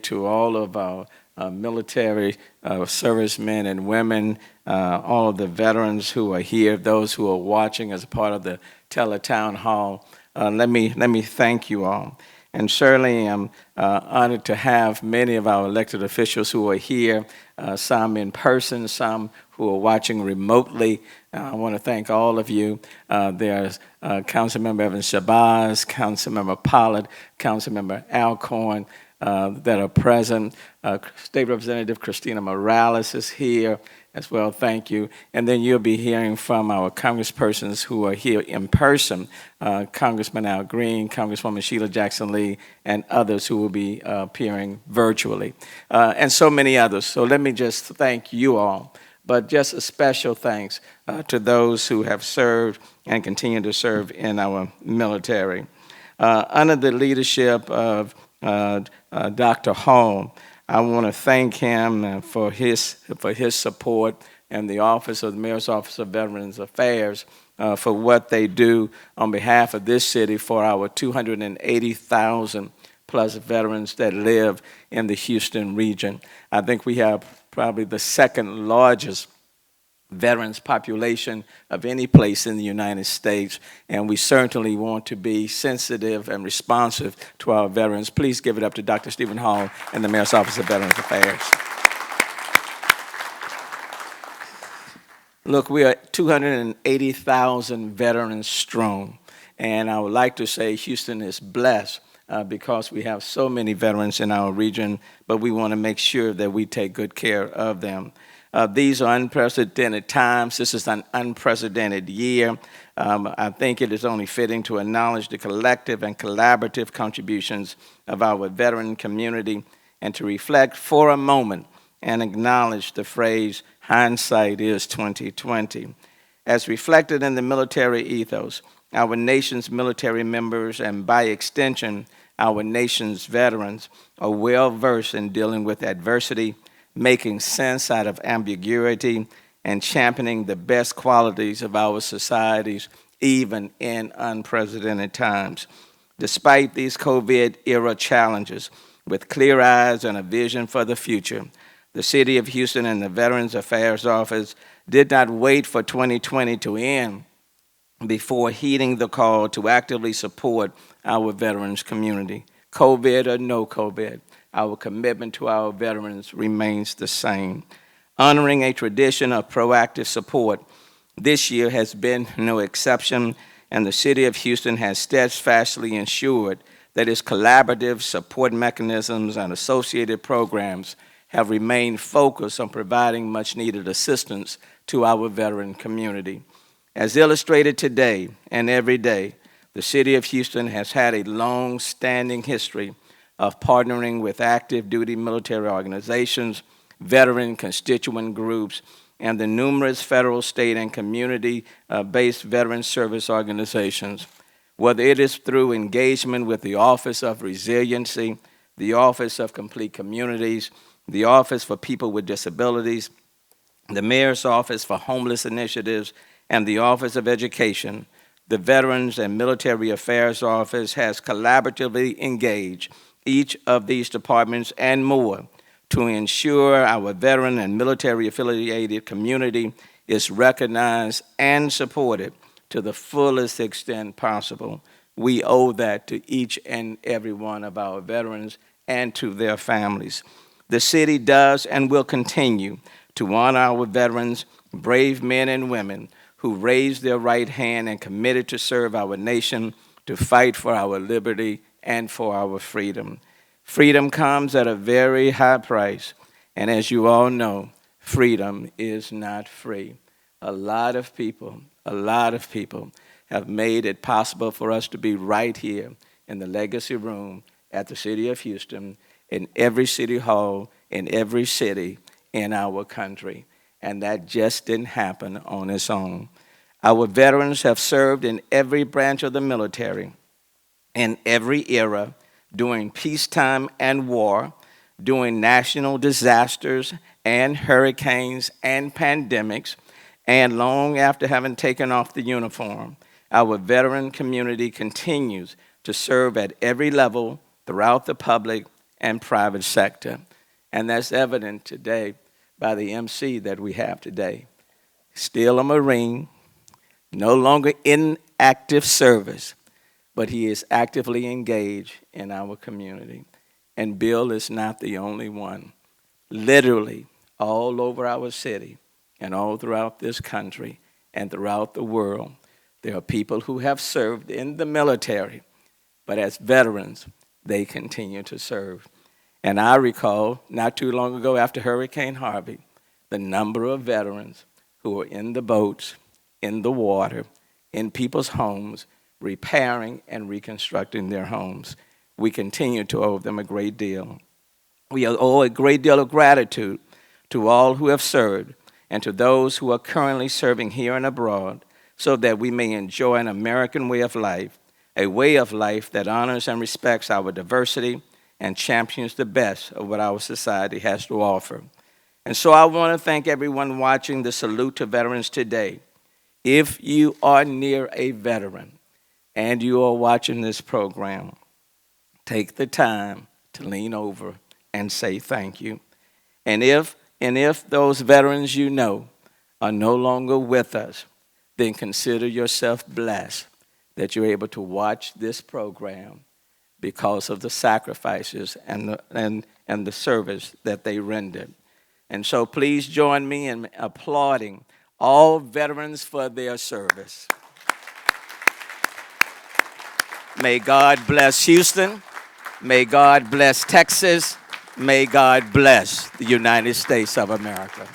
to all of our military servicemen and women, all of the veterans who are here, those who are watching as a part of the Teletown Hall. Let me thank you all. And certainly I'm honored to have many of our elected officials who are here, some in person, some who are watching remotely. I want to thank all of you. There's Councilmember Evans Shabazz, Councilmember Pollard, Councilmember Alcorn that are present. State Representative Christina Morales is here as well, thank you. And then you'll be hearing from our congresspersons who are here in person, Congressman Al Green, Congresswoman Sheila Jackson-Lee, and others who will be appearing virtually, and so many others. So let me just thank you all, but just a special thanks to those who have served and continue to serve in our military. Under the leadership of Dr. Hall, I want to thank him for his support and the Office of the Mayor's Office of Veterans Affairs for what they do on behalf of this city for our 280,000 plus veterans that live in the Houston region. I think we have probably the second largest veterans population of any place in the United States, and we certainly want to be sensitive and responsive to our veterans. Please give it up to Dr. Stephen Hall and the Mayor's Office of Veterans Affairs. Look, we are 280,000 veterans strong, and I would like to say Houston is blessed because we have so many veterans in our region, but we want to make sure that we take good care of them. These are unprecedented times. This is an unprecedented year. I think it is only fitting to acknowledge the collective and collaborative contributions of our veteran community and to reflect for a moment and acknowledge the phrase, hindsight is 2020. As reflected in the military ethos, our nation's military members and by extension, our nation's veterans are well versed in dealing with adversity, making sense out of ambiguity, and championing the best qualities of our societies, even in unprecedented times. Despite these COVID-era challenges, with clear eyes and a vision for the future, the City of Houston and the Veterans Affairs Office did not wait for 2020 to end before heeding the call to actively support our veterans community. COVID or no COVID, our commitment to our veterans remains the same. Honoring a tradition of proactive support, this year has been no exception, and the City of Houston has steadfastly ensured that its collaborative support mechanisms and associated programs have remained focused on providing much-needed assistance to our veteran community. As illustrated today and every day, the City of Houston has had a long-standing history of partnering with active duty military organizations, veteran constituent groups, and the numerous federal, state, and community-based veteran service organizations. Whether it is through engagement with the Office of Resiliency, the Office of Complete Communities, the Office for People with Disabilities, the Mayor's Office for Homeless Initiatives, and the Office of Education, the Veterans and Military Affairs Office has collaboratively engaged each of these departments and more to ensure our veteran and military affiliated community is recognized and supported to the fullest extent possible. We owe that to each and every one of our veterans and to their families. The city does and will continue to honor our veterans, brave men and women who raised their right hand and committed to serve our nation, to fight for our liberty and for our freedom. Freedom comes at a very high price, and as you all know, freedom is not free. A lot of people have made it possible for us to be right here in the Legacy Room at the City of Houston, in every city hall, in every city in our country, and that just didn't happen on its own. Our veterans have served in every branch of the military, in every era, during peacetime and war, during national disasters and hurricanes and pandemics, and long after having taken off the uniform. Our veteran community continues to serve at every level throughout the public and private sector. And that's evident today by the MC that we have today. Still a Marine, no longer in active service, but he is actively engaged in our community. And Bill is not the only one. Literally, all over our city and all throughout this country and throughout the world, there are people who have served in the military, but as veterans, they continue to serve. And I recall not too long ago after Hurricane Harvey, the number of veterans who were in the boats, in the water, in people's homes, repairing and reconstructing their homes. We continue to owe them a great deal. We owe a great deal of gratitude to all who have served and to those who are currently serving here and abroad so that we may enjoy an American way of life, a way of life that honors and respects our diversity and champions the best of what our society has to offer. And so I want to thank everyone watching the Salute to Veterans today. If you are near a veteran and you are watching this program, take the time to lean over and say thank you. And if those veterans you know are no longer with us, then consider yourself blessed that you're able to watch this program because of the sacrifices and the service that they rendered. And so please join me in applauding all veterans for their service. May God bless Houston. May God bless Texas. May God bless the United States of America.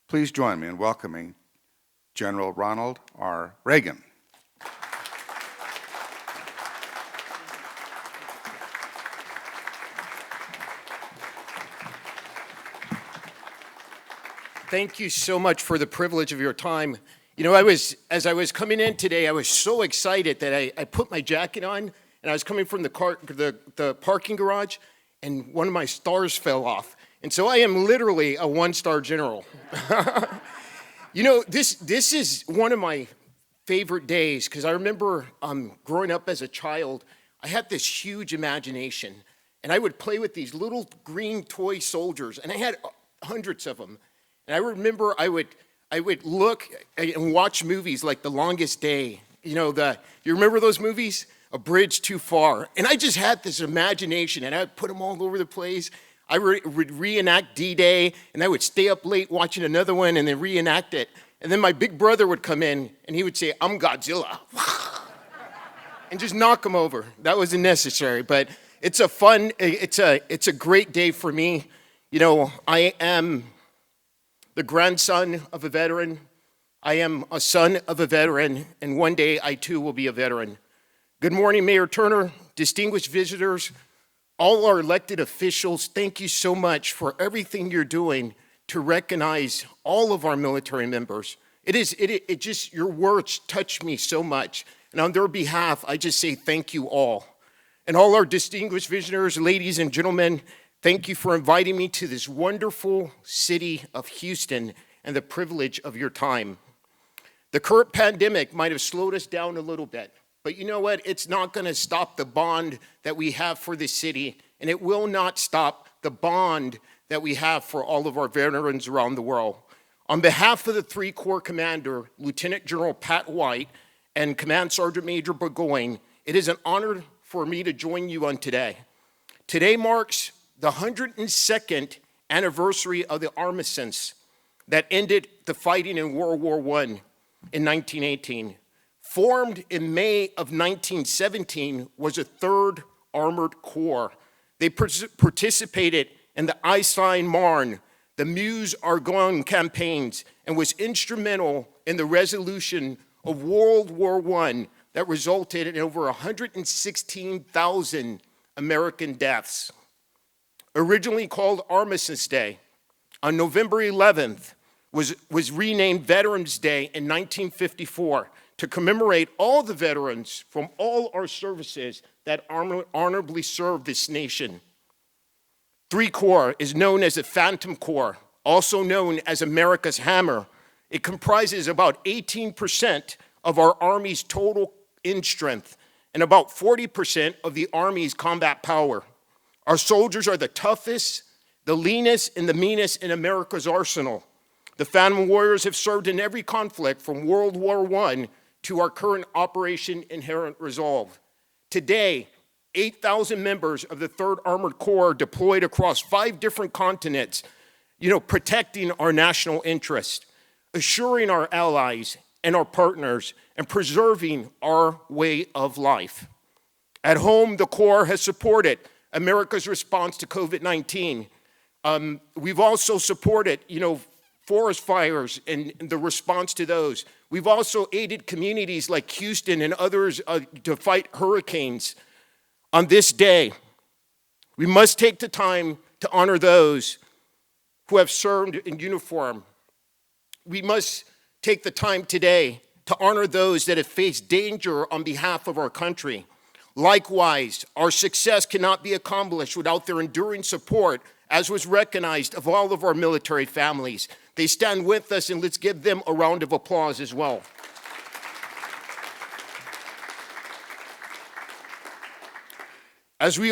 Please join me in welcoming General Ronald R. Ragin. Thank you so much for the privilege of your time. You know, as I was coming in today, I was so excited that I put my jacket on, and I was coming from the parking garage, and one of my stars fell off. And so I am literally a one-star general. You know, this is one of my favorite days, because I remember growing up as a child, I had this huge imagination, and I would play with these little green toy soldiers, and I had hundreds of them. And I remember I would look and watch movies like The Longest Day. You know, you remember those movies? A Bridge Too Far. And I just had this imagination, and I would put them all over the place. I would reenact D-Day, and I would stay up late watching another one and then reenact it. And then my big brother would come in, and he would say, "I'm Godzilla." And just knock him over. That wasn't necessary, but it's a great day for me. You know, I am the grandson of a veteran. I am a son of a veteran, and one day I too will be a veteran. Good morning, Mayor Turner, distinguished visitors, all our elected officials. Thank you so much for everything you're doing to recognize all of our military members. It just, your words touch me so much. And on their behalf, I just say thank you all. And all our distinguished visitors, ladies and gentlemen, thank you for inviting me to this wonderful city of Houston and the privilege of your time. The current pandemic might have slowed us down a little bit, but you know what? It's not going to stop the bond that we have for this city, and it will not stop the bond that we have for all of our veterans around the world. On behalf of the 3 Corps Commander, Lieutenant General Pat White, and Command Sergeant Major Burgoyne, it is an honor for me to join you on today. Today marks the 102nd anniversary of the armistice that ended the fighting in World War I in 1918. Formed in May of 1917 was a 3rd Armored Corps. They participated in the Isein-Marne, the Meuse-Argonne campaigns, and was instrumental in the resolution of World War I that resulted in over 116,000 American deaths. Originally called Armistice Day, on November 11th was renamed Veterans Day in 1954 to commemorate all the veterans from all our services that honorably served this nation. 3 Corps is known as the Phantom Corps, also known as America's Hammer. It comprises about 18% of our Army's total in strength and about 40% of the Army's combat power. Our soldiers are the toughest, the leanest, and the meanest in America's arsenal. The Phantom Warriors have served in every conflict from World War I to our current Operation Inherent Resolve. Today, 8,000 members of the 3rd Armored Corps deployed across 5 different continents, protecting our national interest, assuring our allies and our partners, and preserving our way of life. At home, the Corps has supported America's response to COVID-19. We've also supported, forest fires and the response to those. We've also aided communities like Houston and others to fight hurricanes. On this day, we must take the time to honor those who have served in uniform. We must take the time today to honor those that have faced danger on behalf of our country. Likewise, our success cannot be accomplished without their enduring support, as was recognized, of all of our military families. They stand with us, and let's give them a round of applause as well. As we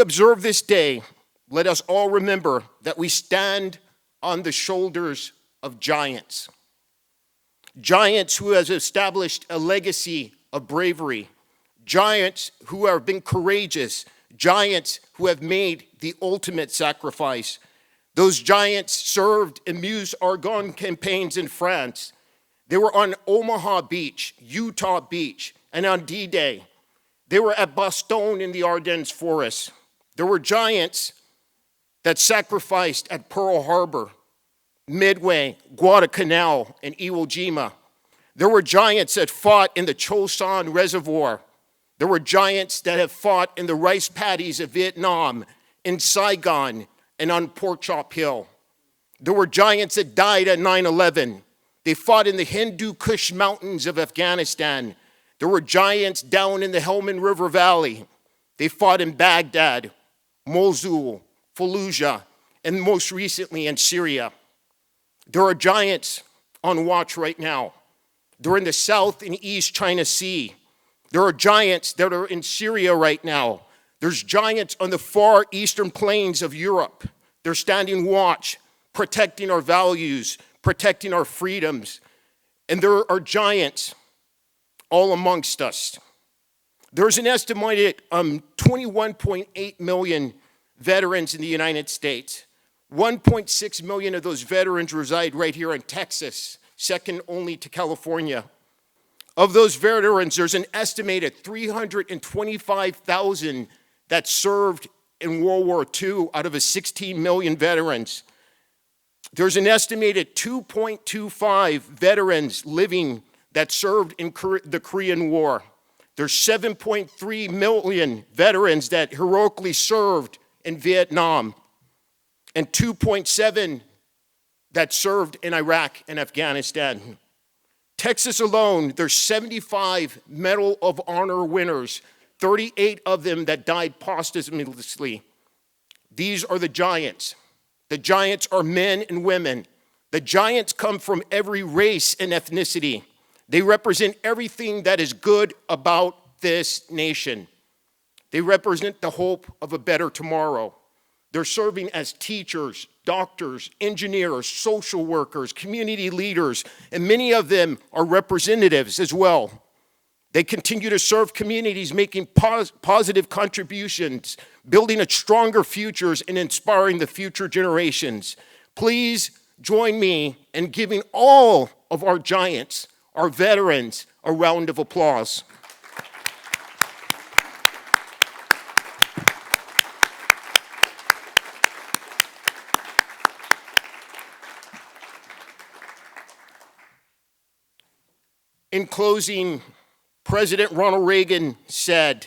observe this day, let us all remember that we stand on the shoulders of giants. Giants who have established a legacy of bravery. Giants who have been courageous. Giants who have made the ultimate sacrifice. Those giants served in Meuse-Argonne campaigns in France. They were on Omaha Beach, Utah Beach, and on D-Day. They were at Bastogne in the Ardennes forest. There were giants that sacrificed at Pearl Harbor, Midway, Guadalcanal, and Iwo Jima. There were giants that fought in the Chosin Reservoir. There were giants that have fought in the rice paddies of Vietnam, in Saigon, and on Pork Chop Hill. There were giants that died at 9/11. They fought in the Hindu Kush Mountains of Afghanistan. There were giants down in the Helmand River Valley. They fought in Baghdad, Mosul, Fallujah, and most recently in Syria. There are giants on watch right now. They're in the South and East China Sea. There are giants that are in Syria right now. There's giants on the far eastern plains of Europe. They're standing watch, protecting our values, protecting our freedoms. And there are giants all amongst us. There's an estimated 21.8 million veterans in the United States. 1.6 million of those veterans reside right here in Texas, second only to California. Of those veterans, there's an estimated 325,000 that served in World War II out of a 16 million veterans. There's an estimated 2.25 veterans living that served in the Korean War. There's 7.3 million veterans that heroically served in Vietnam, and 2.7 that served in Iraq and Afghanistan. Texas alone, there's 75 Medal of Honor winners, 38 of them that died posthumously. These are the giants. The giants are men and women. The giants come from every race and ethnicity. They represent everything that is good about this nation. They represent the hope of a better tomorrow. They're serving as teachers, doctors, engineers, social workers, community leaders, and many of them are representatives as well. They continue to serve communities, making positive contributions, building a stronger futures and inspiring the future generations. Please join me in giving all of our giants, our veterans, a round of applause. In closing, President Ronald Reagan said,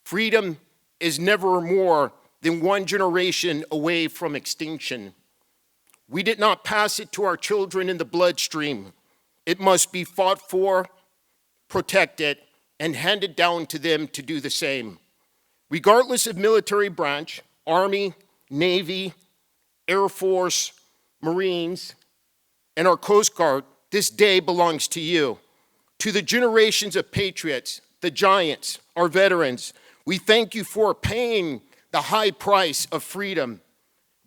"Freedom is never more than one generation away from extinction. We did not pass it to our children in the bloodstream. It must be fought for, protected, and handed down to them to do the same. Regardless of military branch, Army, Navy, Air Force, Marines, and our Coast Guard, this day belongs to you. To the generations of patriots, the giants, our veterans, we thank you for paying the high price of freedom.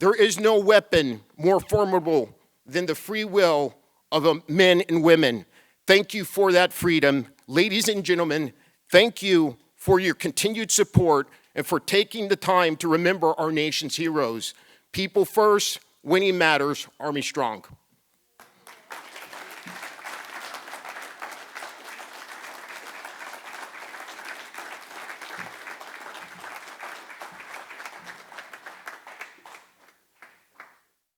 There is no weapon more formidable than the free will of men and women. Thank you for that freedom. Ladies and gentlemen, thank you for your continued support and for taking the time to remember our nation's heroes. People first, winning matters, Army strong.